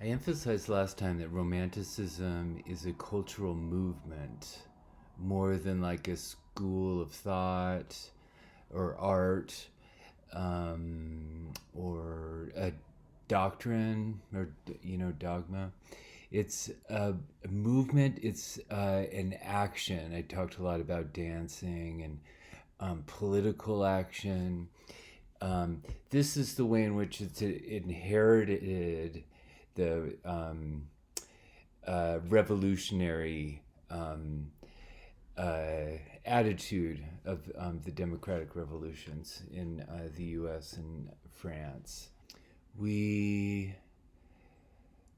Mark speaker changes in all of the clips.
Speaker 1: I emphasized last time that Romanticism is a cultural movement more than like a school of thought or art or a doctrine or dogma. It's a movement. It's an action. I talked a lot about dancing and political action. This is the way in which it's inherited the revolutionary attitude of the democratic revolutions in the US and France. We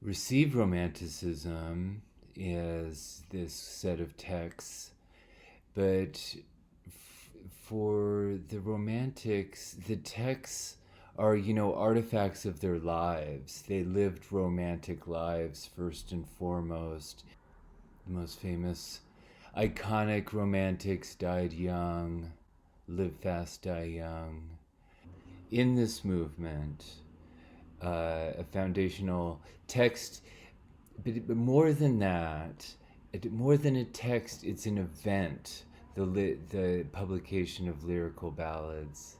Speaker 1: received Romanticism as this set of texts, but for the Romantics, the texts are, artifacts of their lives. They lived romantic lives first and foremost. The most famous, iconic romantics died young, live fast, die young. In this movement, a foundational text, but more than that, more than a text, it's an event. The publication of lyrical ballads.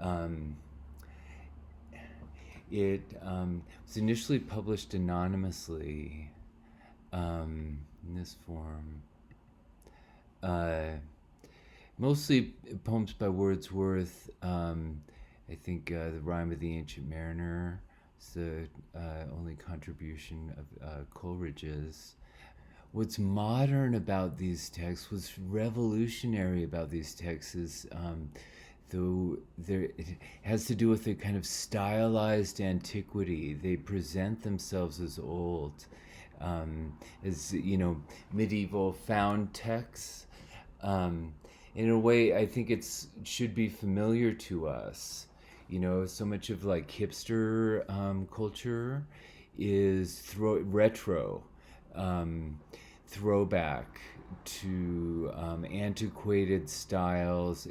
Speaker 1: Um, it was initially published anonymously in this form. Uh, Mostly poems by Wordsworth. I think The Rime of the Ancient Mariner is the only contribution of Coleridge's. What's modern about these texts, what's revolutionary about these texts is though it has to do with a kind of stylized antiquity. They present themselves as old, as medieval found texts. Um, in a way, I think it should be familiar to us. So much of like hipster culture is retro, um, throwback to antiquated styles.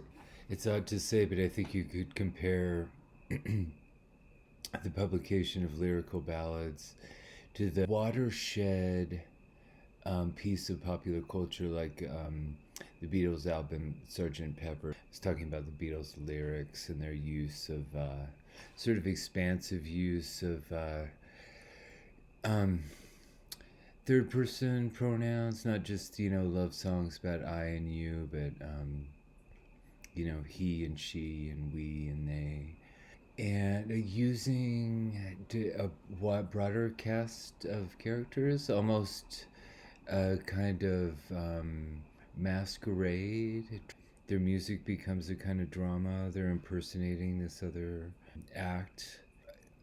Speaker 1: It's odd to say, but I think you could compare the publication of lyrical ballads to the watershed piece of popular culture like the Beatles album Sgt. Pepper. I was talking about the Beatles lyrics and their use of sort of expansive use of um, third person pronouns, not just, love songs about I and you, but, he and she and we and they. And using a broader cast of characters, almost a kind of masquerade. Their music becomes a kind of drama. They're impersonating this other act.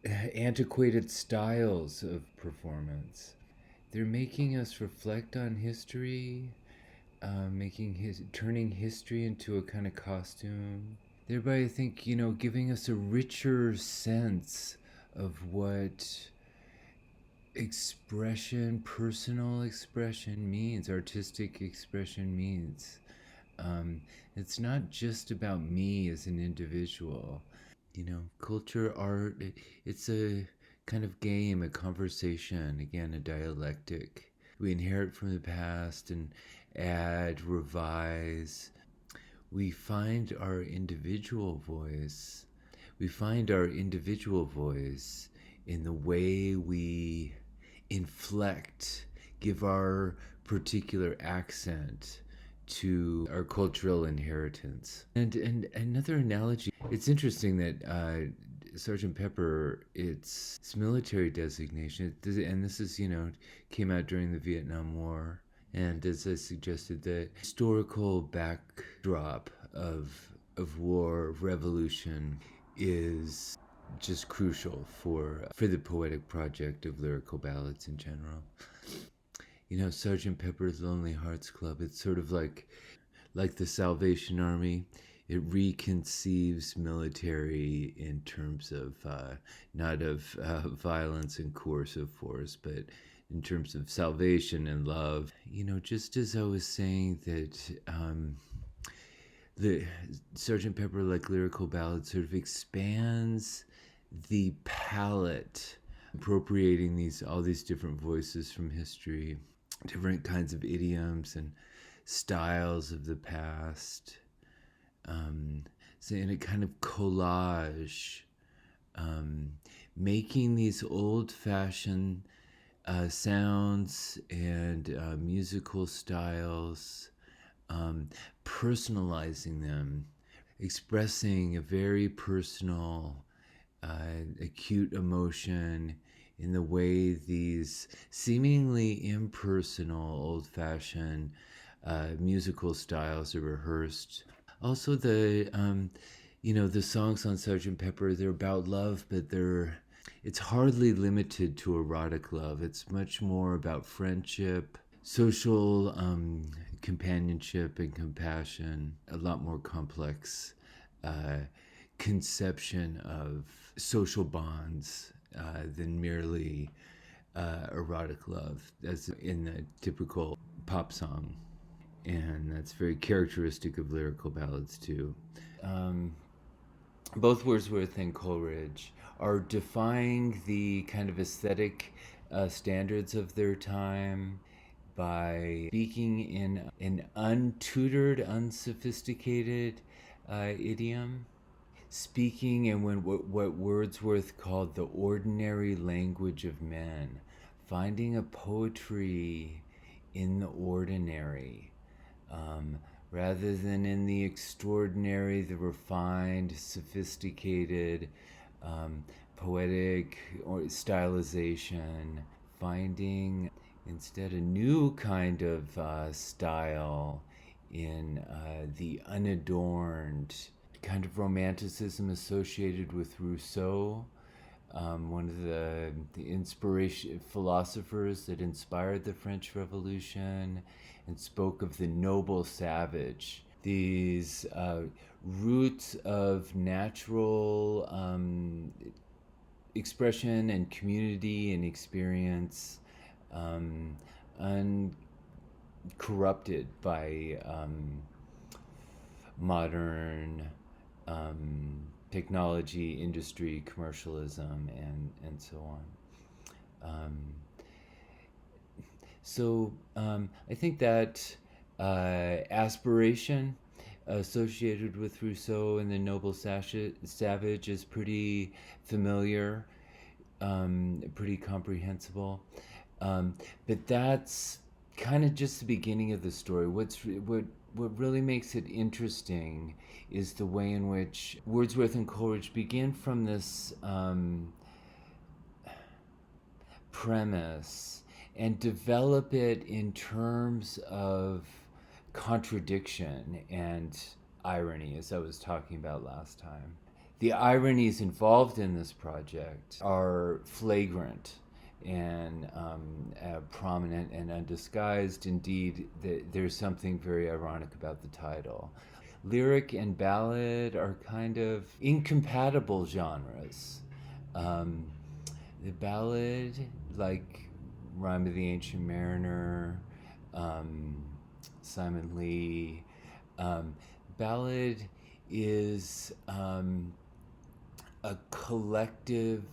Speaker 1: Antiquated styles of performance. They're making us reflect on history, turning history into a kind of costume. Thereby, I think, giving us a richer sense of what expression, personal expression means, artistic expression means. It's not just about me as an individual. Culture, art, it's a kind of game, a conversation, again, a dialectic. We inherit from the past and add, revise. We find our individual voice. We find our individual voice in the way we inflect, give our particular accent to our cultural inheritance. And another analogy, it's interesting that Sergeant Pepper, its military designation, and this is, came out during the Vietnam War. And as I suggested, the historical backdrop of war, of revolution, is just crucial for the poetic project of lyrical ballads in general. Sergeant Pepper's Lonely Hearts Club. It's sort of like the Salvation Army. It reconceives military in terms of not of violence and coercive force, but in terms of salvation and love. Just as I was saying that the Sergeant Pepper, like lyrical ballad, sort of expands the palette appropriating all these different voices from history, different kinds of idioms and styles of the past, so in a kind of collage, um, making these old-fashioned sounds and musical styles, personalizing them, expressing a very personal, acute emotion in the way these seemingly impersonal, old-fashioned musical styles are rehearsed. Also, the songs on Sgt. Pepper, they're about love, but it's hardly limited to erotic love. It's much more about friendship, social companionship, and compassion. A lot more complex uh, conception of social bonds than merely erotic love, as in the typical pop song. And that's very characteristic of lyrical ballads, too. Um, Both Wordsworth and Coleridge are defying the kind of aesthetic standards of their time by speaking in an untutored, unsophisticated idiom, speaking in what Wordsworth called the ordinary language of men, finding a poetry in the ordinary, um, rather than in the extraordinary, the refined, sophisticated, um, poetic or stylization, finding instead a new kind of style in the unadorned kind of romanticism associated with Rousseau, one of the inspiration philosophers that inspired the French Revolution, and spoke of the noble savage. These roots of natural expression and community and experience, um, uncorrupted by modern technology, industry, commercialism, and so on. I think that aspiration associated with Rousseau and the noble savage is pretty familiar, pretty comprehensible. Um, but that's kind of just the beginning of the story. What really makes it interesting is the way in which Wordsworth and Coleridge begin from this premise and develop it in terms of contradiction and irony, as I was talking about last time. The ironies involved in this project are flagrant and prominent and undisguised. Indeed, there's something very ironic about the title. Lyric and ballad are kind of incompatible genres. Um, the ballad, like Rhyme of the Ancient Mariner, um, Simon Lee, um, ballad is a collective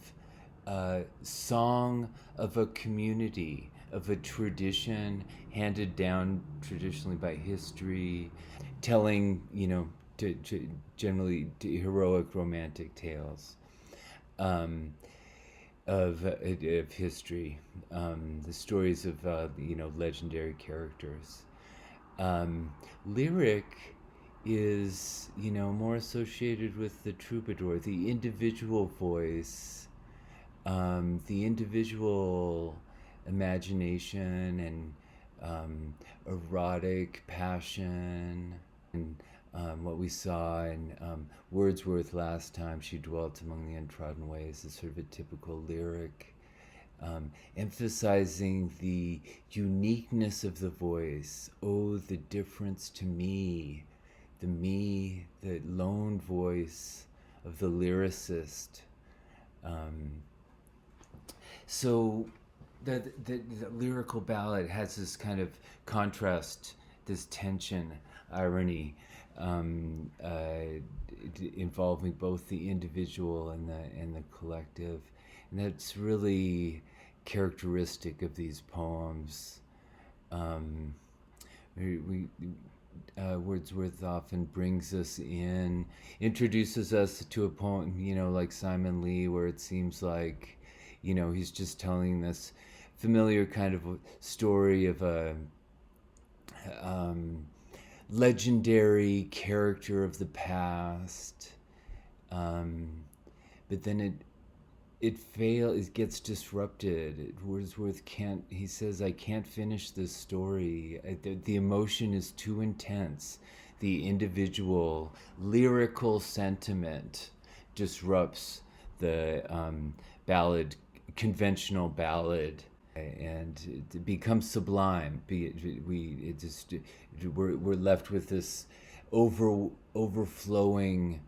Speaker 1: song of a community, of a tradition handed down traditionally by history, telling, generally heroic romantic tales of history, the stories of, legendary characters. Lyric is, more associated with the troubadour, the individual voice, the individual imagination and erotic passion, and what we saw in Wordsworth last time, She Dwelt Among the Untrodden Ways, is sort of a typical lyric, emphasizing the uniqueness of the voice. Oh, the difference to me, the lone voice of the lyricist. Um, so the lyrical ballad has this kind of contrast, this tension, irony, involving both the individual and the collective. And that's really characteristic of these poems. Um, we Wordsworth often brings us in, introduces us to a poem, like Simon Lee, where it seems like, he's just telling this familiar kind of story of a um, legendary character of the past. Um, but then it gets disrupted. Wordsworth can't, he says, I can't finish this story. The emotion is too intense. The individual lyrical sentiment disrupts the ballad, conventional ballad, and it becomes sublime. We're left with this overflowing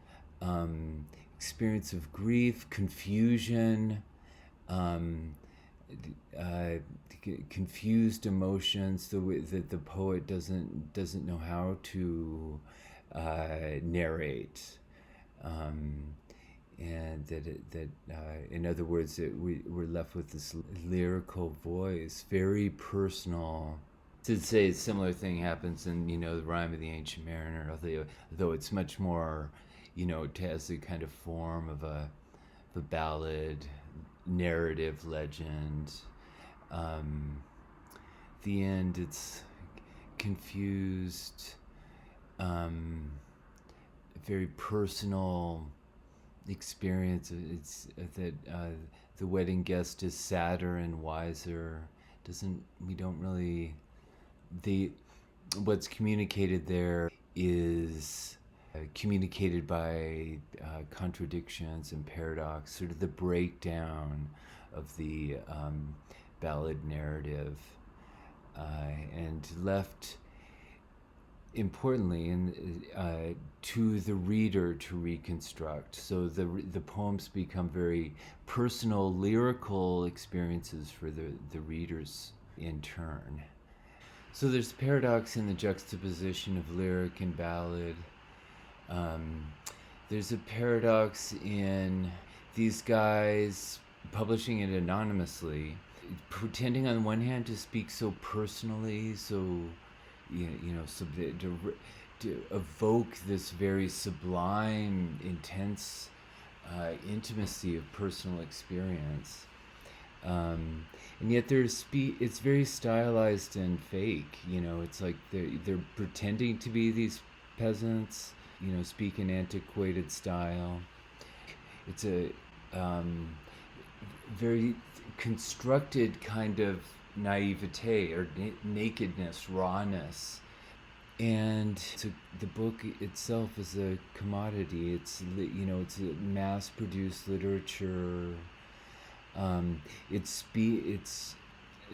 Speaker 1: experience of grief, confusion, um, uh, confused emotions. The way that the poet doesn't know how to narrate, um, and in other words, we're left with this lyrical voice, very personal. To say a similar thing happens in the Rime of the Ancient Mariner, though it's much more, it has a kind of form of a ballad, narrative legend. The end, it's confused, very personal experience. It's that the wedding guest is sadder and wiser. Doesn't we don't really the What's communicated there is communicated by contradictions and paradox, sort of the breakdown of the ballad narrative, and left importantly to the reader to reconstruct. So the poems become very personal, lyrical experiences for the readers in turn. So there's paradox in the juxtaposition of lyric and ballad. Um, there's a paradox in these guys publishing it anonymously, pretending on one hand to speak so personally, so so to evoke this very sublime, intense intimacy of personal experience. And yet it's very stylized and fake. It's like they're pretending to be these peasants, speak in antiquated style. It's a very constructed kind of naivete or nakedness, rawness. And so the book itself is a commodity. It's a mass-produced literature. It's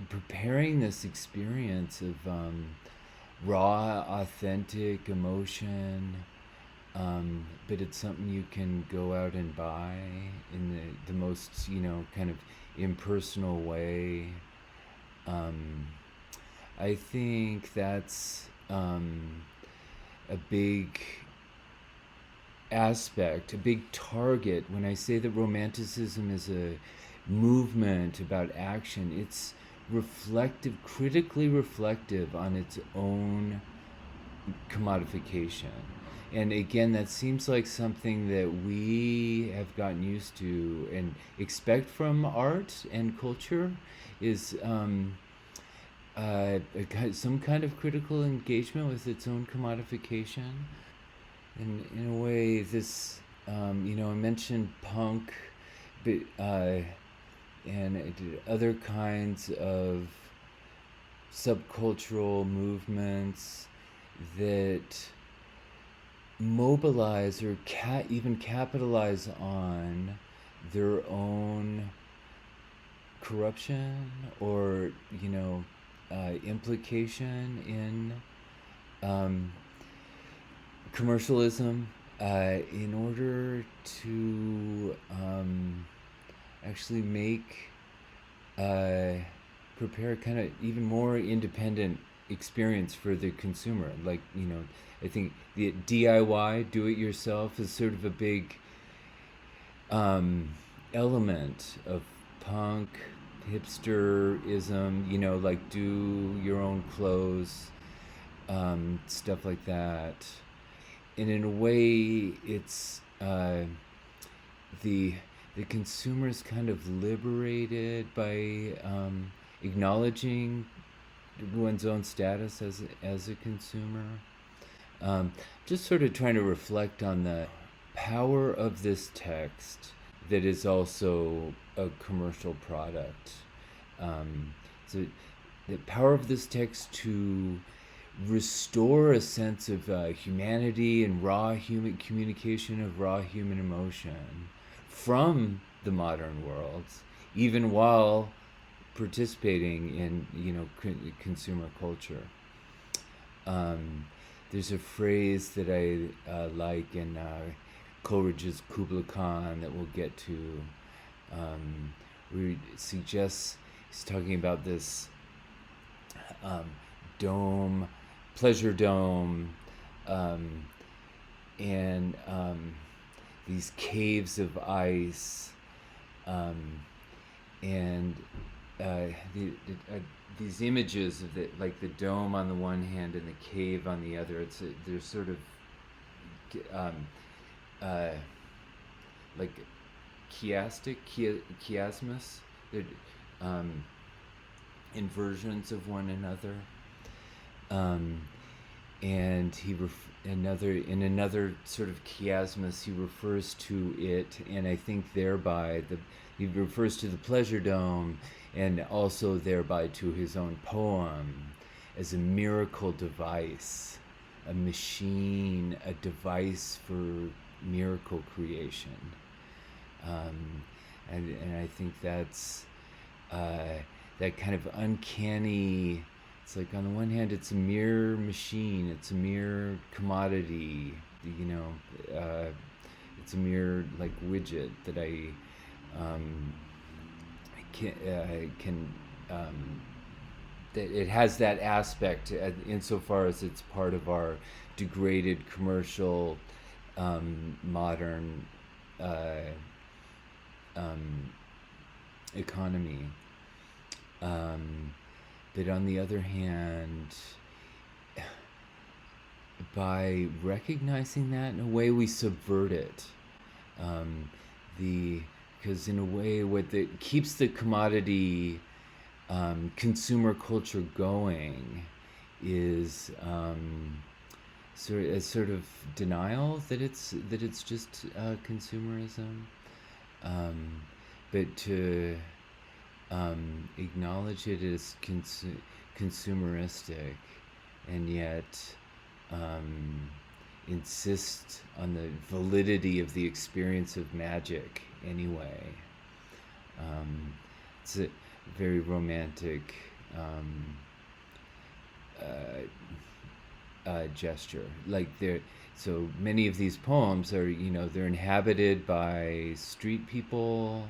Speaker 1: preparing this experience of raw, authentic emotion, but it's something you can go out and buy in the most kind of impersonal way. I think that's a big aspect, a big target. When I say that romanticism is a movement about action, it's reflective, critically reflective on its own commodification. And again, that seems like something that we have gotten used to and expect from art and culture is some kind of critical engagement with its own commodification. And in a way, this, I mentioned punk, but, and I did other kinds of subcultural movements that mobilize or even capitalize on their own corruption or implication in commercialism in order to actually prepare kind of even more independent experience for the consumer. Like, I think the DIY, do it yourself, is sort of a big element of punk, hipsterism, like do your own clothes, stuff like that. And in a way, it's the the consumer is kind of liberated by acknowledging one's own status as a consumer. Um, just sort of trying to reflect on the power of this text that is also a commercial product. So the power of this text to restore a sense of humanity and raw human communication of raw human emotion from the modern world, even while participating in consumer culture. Um, there's a phrase that I like in Coleridge's Kubla Khan that we'll get to, where he suggests he's talking about this um, dome, pleasure dome, um, and these caves of ice, um, and these images of like the dome on the one hand and the cave on the other. They're sort of um, uh, like chiasmus. They're um, inversions of one another. Um, and in another sort of chiasmus, he refers to it, and I think thereby he refers to the pleasure dome, and also thereby to his own poem as a miracle device, a machine, a device for miracle creation. And I think that's that kind of uncanny. It's like on the one hand, it's a mere machine, it's a mere commodity, it's a mere like widget that I can that it has that aspect insofar as it's part of our degraded commercial modern um, economy. But on the other hand, by recognizing that, in a way, we subvert it. Because in a way, what keeps the commodity consumer culture going is sort of denial that it's just consumerism, but to acknowledge it as consumeristic, and yet insist on the validity of the experience of magic anyway. It's a very romantic gesture. Like so many of these poems are, they're inhabited by street people,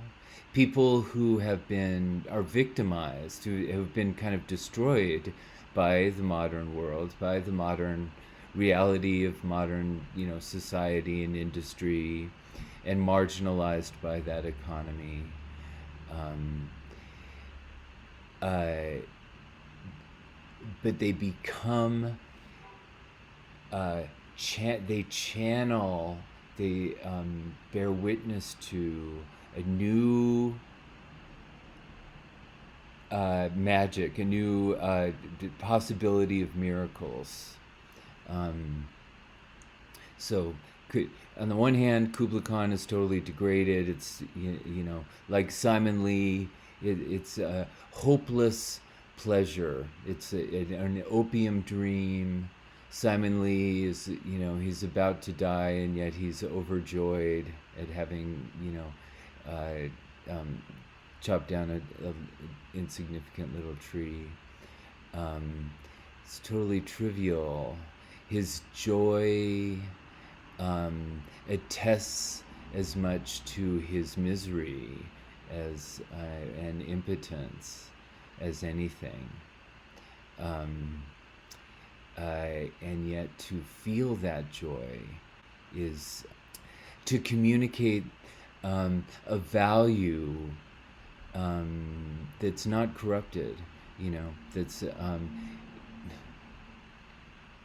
Speaker 1: people who are victimized, who have been kind of destroyed by the modern world, by the modern reality of modern, society and industry, and marginalized by that economy. But they become, they channel, they bear witness to a new magic, a new possibility of miracles. So, on the one hand, Kubla Khan is totally degraded. It's like Simon Lee, it's a hopeless pleasure. It's an opium dream. Simon Lee is, he's about to die, and yet he's overjoyed at having, chopped down a insignificant little tree. It's totally trivial. His joy attests as much to his misery as and impotence as anything. And yet to feel that joy is to communicate a value that's not corrupted, that's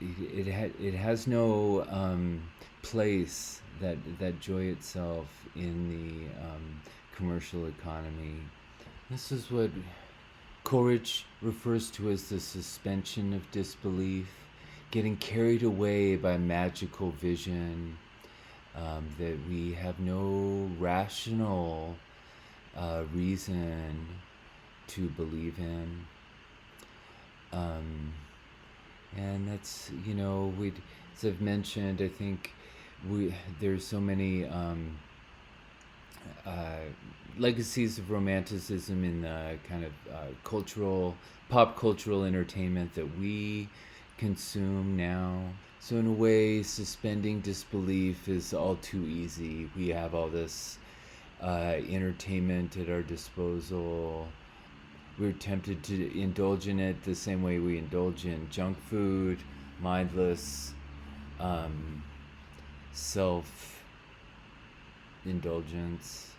Speaker 1: it has no place, that joy itself, in the commercial economy. This is what Coleridge refers to as the suspension of disbelief, getting carried away by magical vision, that we have no rational reason to believe in. Um, and that's, as I've mentioned, I think there's so many uh, legacies of romanticism in the kind of pop cultural entertainment that we consume now. So in a way, suspending disbelief is all too easy. We have all this entertainment at our disposal. We're tempted to indulge in it the same way we indulge in junk food, mindless, um, self indulgence.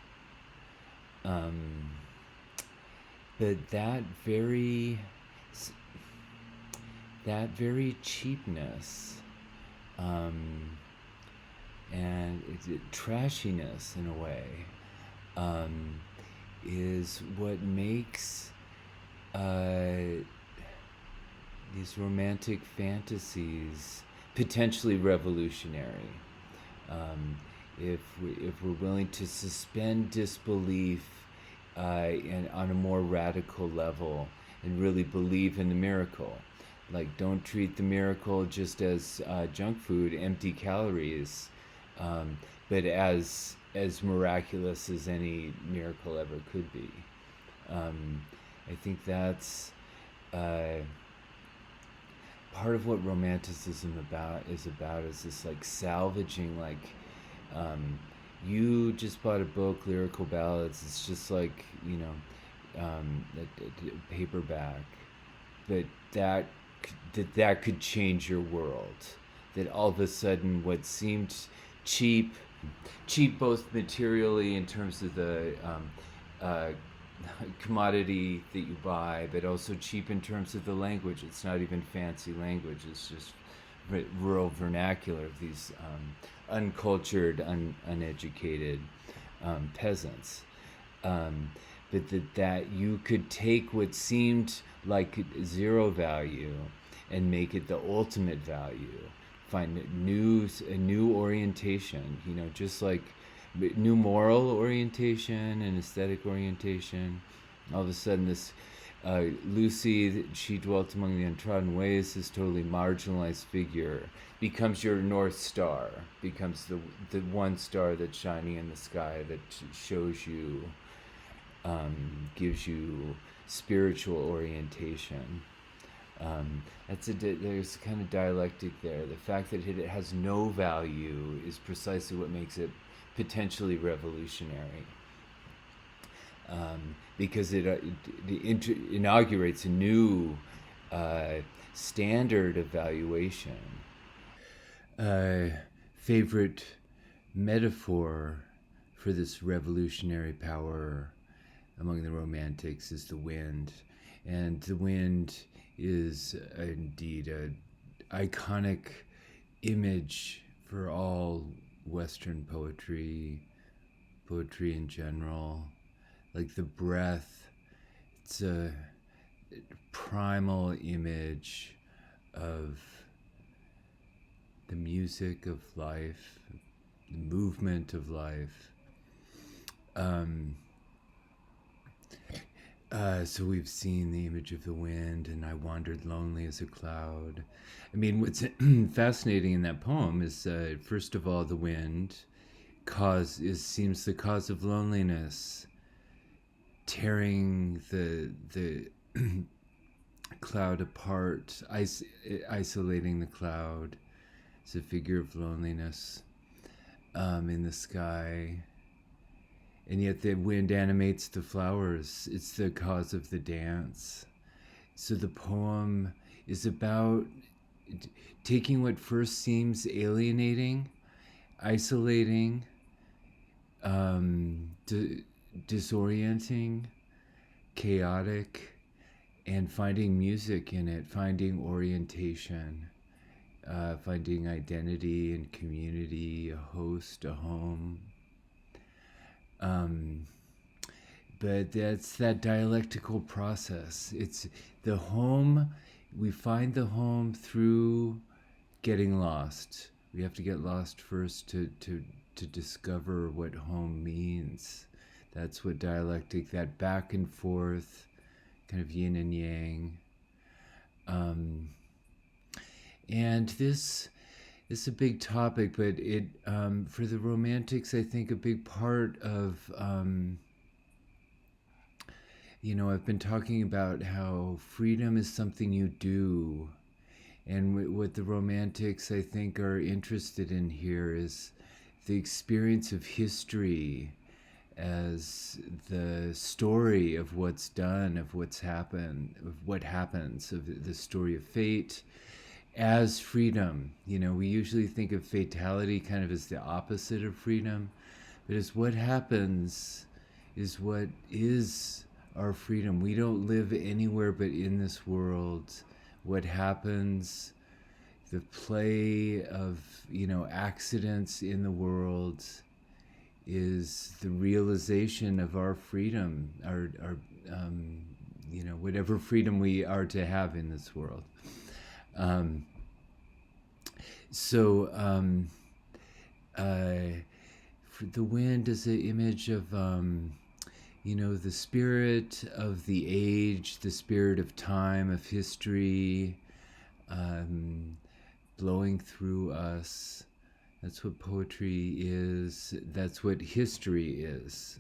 Speaker 1: Um, but that very cheapness, um, and trashiness in a way, um, is what makes uh, these romantic fantasies potentially revolutionary. Um, if we're willing to suspend disbelief and on a more radical level, and really believe in the miracle, like don't treat the miracle just as junk food, empty calories, um, but as miraculous as any miracle ever could be. Um, I think that's uh, part of what romanticism is this like salvaging, like um, you just bought a book, Lyrical Ballads. It's just like, a paperback, but that could change your world. That all of a sudden, what seemed cheap, cheap both materially in terms of the uh, commodity that you buy, but also cheap in terms of the language. It's not even fancy language. It's just rural vernacular of these uncultured, uneducated peasants. Um, but that you could take what seemed like zero value and make it the ultimate value. Find a new orientation, just like new moral orientation and aesthetic orientation. All of a sudden, this Lucy, she dwelt among the untrodden ways, this totally marginalized figure, becomes your North Star, becomes the one star that's shining in the sky that shows you, gives you spiritual orientation. There's a kind of dialectic there. The fact that it has no value is precisely what makes it potentially revolutionary, because it inaugurates a new standard of valuation. Favorite metaphor for this revolutionary power among the Romantics is the wind, and the wind is indeed an iconic image for all Western poetry in general. Like the breath, it's a primal image of the music of life, the movement of life. So we've seen the image of the wind, and I wandered lonely as a cloud. I mean, what's fascinating in that poem is, first of all, the wind seems the cause of loneliness, tearing the cloud apart, isolating the cloud. It's a figure of loneliness in the sky. And yet the wind animates the flowers. It's the cause of the dance. So the poem is about taking what first seems alienating, isolating, disorienting, chaotic, and finding music in it, finding orientation, finding identity and community, a host, a home. Um, but that's that dialectical process. It's the home, we find the home through getting lost. We have to get lost first to discover what home means. That's what dialectic, that back and forth, kind of yin and yang. Um, and this is a big topic, but it for the Romantics, I think a big part of I've been talking about how freedom is something you do, and what the Romantics, I think, are interested in here is the experience of history as the story of what's done, of what's happened, of what happens, of the story of fate as freedom. We usually think of fatality kind of as the opposite of freedom, but as what happens is what is our freedom. We don't live anywhere but in this world. What happens, the play of accidents in the world, is the realization of our freedom, our whatever freedom we are to have in this world. So the wind is an image of the spirit of the age, the spirit of time, of history, blowing through us. That's what poetry is. That's what history is.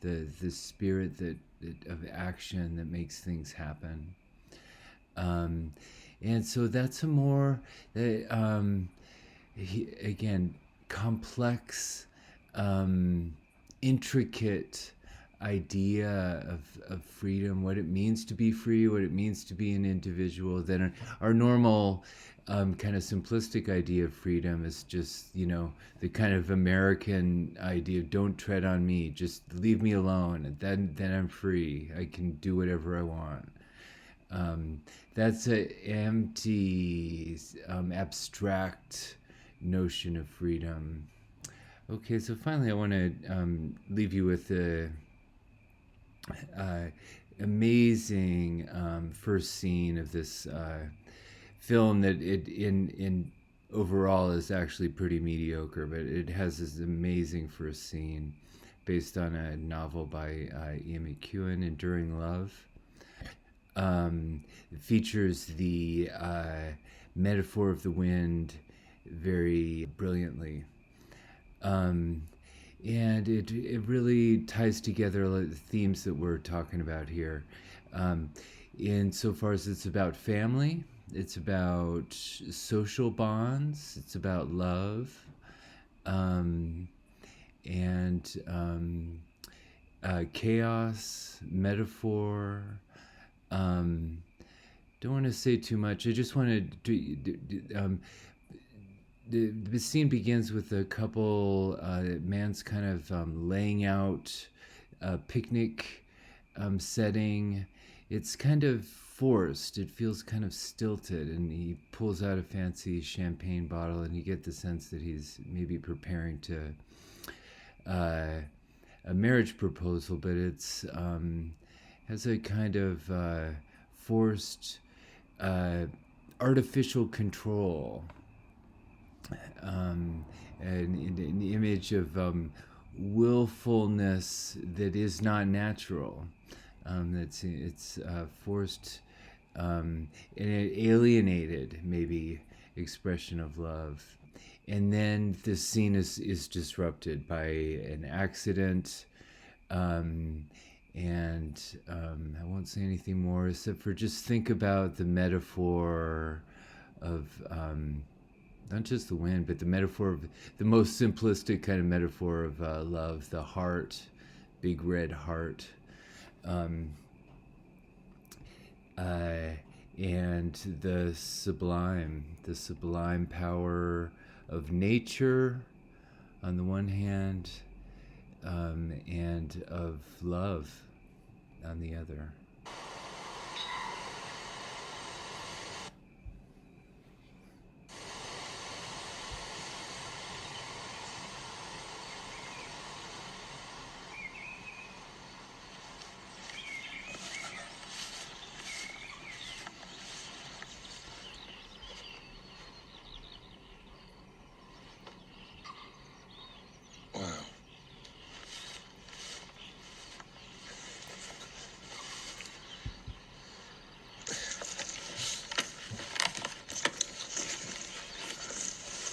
Speaker 1: The spirit that of action that makes things happen. And so that's a more, again, complex, intricate idea of freedom, what it means to be free, what it means to be an individual, than our normal kind of simplistic idea of freedom is just, the kind of American idea of don't tread on me, just leave me alone, and then I'm free. I can do whatever I want. That's an empty, abstract notion of freedom. Okay, so finally I want to leave you with the amazing first scene of this film that it in overall is actually pretty mediocre, but it has this amazing first scene based on a novel by Ian McEwan, Enduring Love. It features the metaphor of the wind very brilliantly. And it really ties together the themes that we're talking about here. Insofar as it's about family, it's about social bonds, it's about love, and chaos, metaphor. Don't want to say too much. I just want to the scene begins with a couple, man's kind of laying out a picnic setting. It's kind of forced. It feels kind of stilted, and he pulls out a fancy champagne bottle, and you get the sense that he's maybe preparing to a marriage proposal, but it's has a kind of forced artificial control. An image of willfulness that is not natural. It's forced and an alienated, maybe, expression of love. And then the scene is disrupted by an accident. And I won't say anything more except for just think about the metaphor of not just the wind, but the metaphor of the most simplistic kind of metaphor of love, the heart, big red heart. And the sublime power of nature on the one hand, and of love on the other.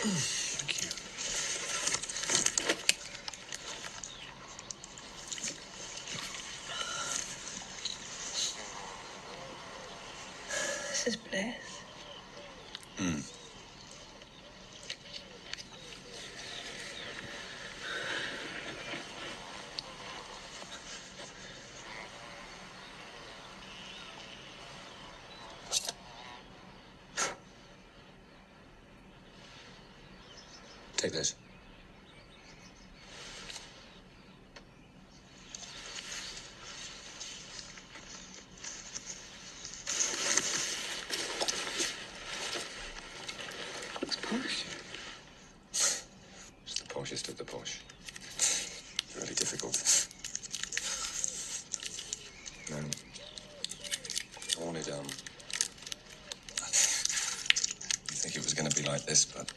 Speaker 2: Thank you.
Speaker 3: This is bliss.
Speaker 2: Take this.
Speaker 3: Looks posh.
Speaker 2: It's the poshest of the posh. It's really difficult. No. I wanted, you think it was going to be like this, but...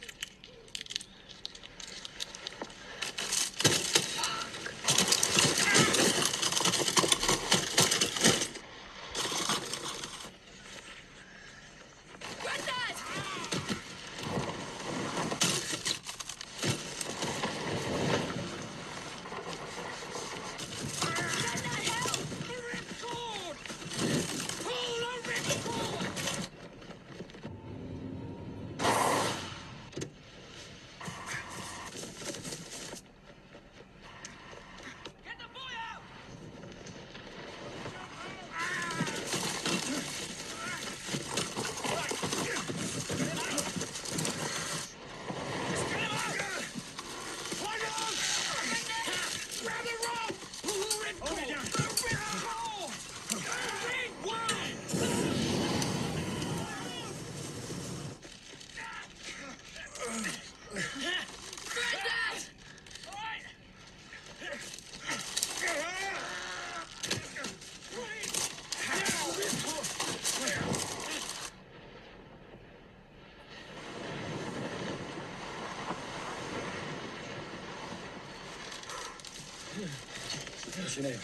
Speaker 2: What's your name?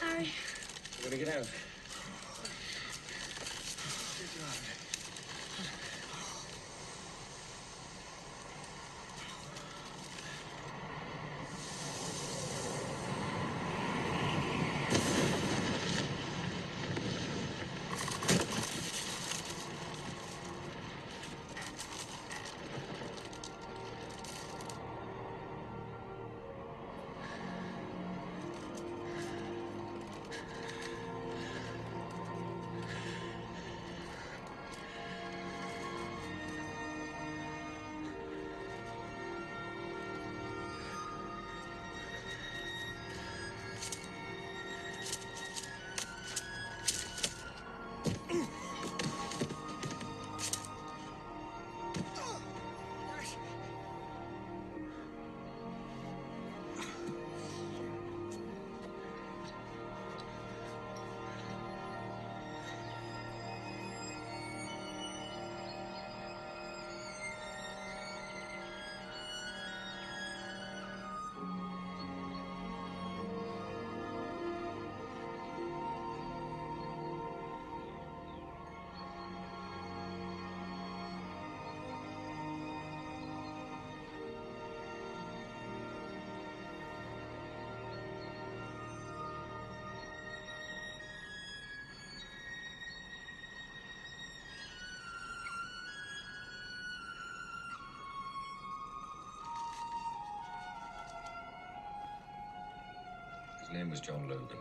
Speaker 3: Harry.
Speaker 2: You want to get out? His name was John Logan.